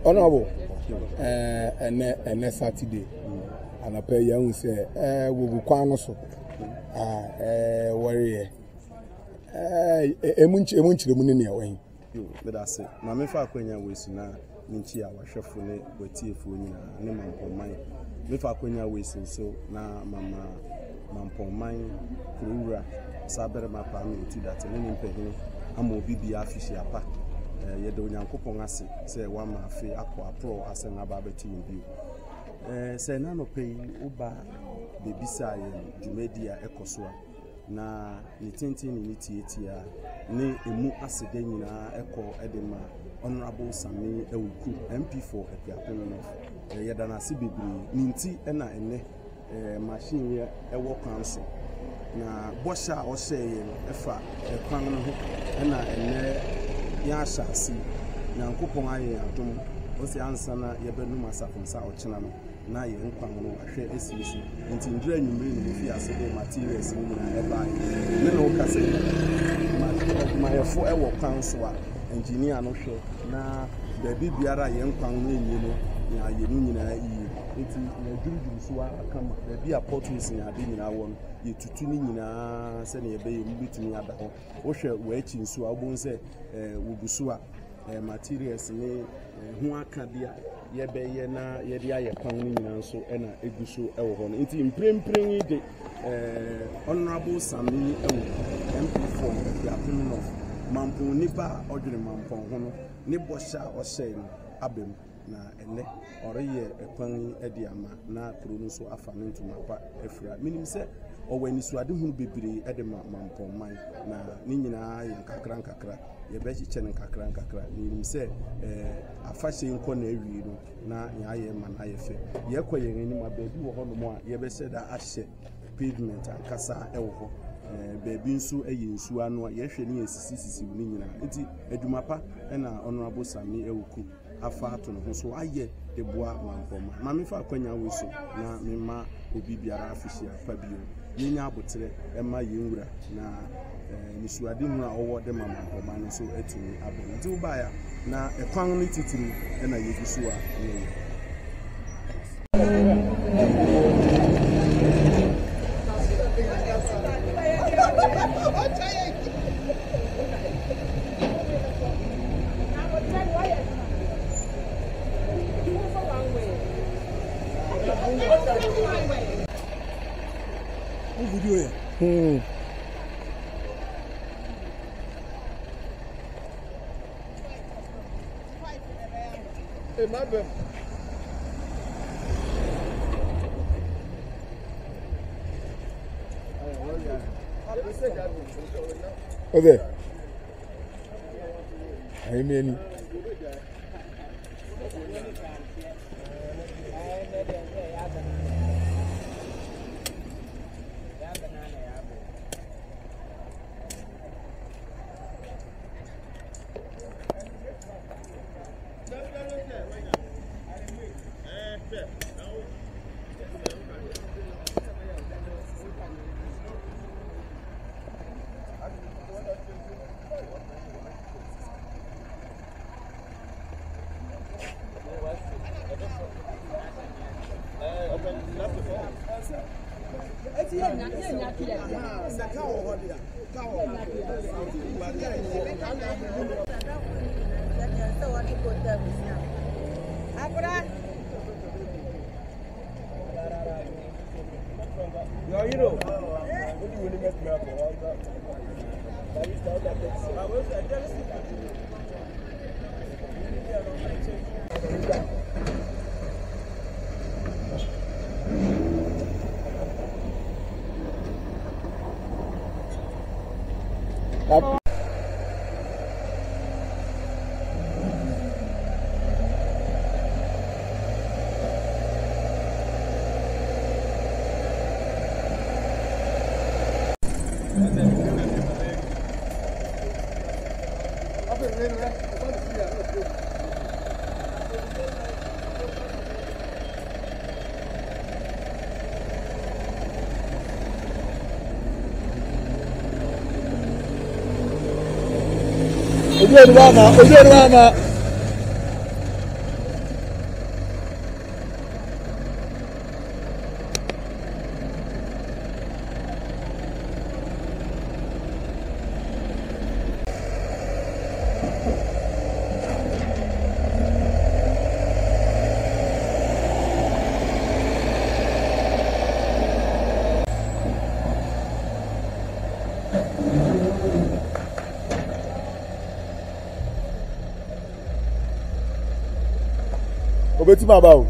Honorable, and Saturday, and I pay young say, we will come also. Warrior. Emunchi the money away. But I say, Mamma Faquenia was now, Minchia was shuffling with tea for me, and Mamma mine. Mifaquenia was so now, Mamma Mampo mine, Kurura, Saber Mapam to that, and then pay I'm will be the official pack. Yedonia Copongassi, say one my fee, aqua pro as an ababati in view. Say none of paying Uba, the Bisai, Jumedia Ecosua. Na nitintin ni tietia ne emu asede nyina eko edema Honorable Sami Ewuku MP4 Epiapem no yedana se bebri ninti na ene machine ye ewo council na bosha o sheye efa ekwan no ho na ene ya asasi na nkopon aye adom o se ansa na yebenum asafonsa o kina no na ye nkwan no ahwe esisi nti ndira nyumre ni fi asede materials ni na eba me no ka se ma ye fo ewo kwan so a engineer no hwe na da bibiara ye nkwan no enyi no ya ye no nyina yi nti na duru so akama da bia portals ni ade nyina wo no ye tutu ni nyina se na ye be ye mbitumi ada ho wo hwe wo achi nso a wo nse wugusu a materials ni hu akadea ye be ye na ye dia ye kwan ni nyina nso na eguso ewo ho no nti mprempren de Honorable Sami Ewu MP4 ya no mampo nipa odwene mampo ho no ne bosha o hye no abem na ene oreye ekwan edi ama na kuro no so afa no ntuma pa afira minim se owani suade hunu bebire ede mampo man na ni nyina ye nkakra ye be chiche nkakra minim se afa hye nko na awi no na ya ye ma na ye fe ye koye ni ma ba bi wo ho no mo a ye be se da ahye pavement akasa ewo ho baby nso nsu anu a yehwe ni esisi ni nyina enti adwumapa na Honorable Sami Ewuku afa ato no so aye deboa mampoma ma me fa akwanya we so na me ma obi biara afisia fa bio yenya abotere ma yenwura na nisuade hu a owo de mampoma no so atumi abo nti uba ya na ekwan ni titiri na yegusu a ne Okay. I mean, Ojeruama obeti ma ba o.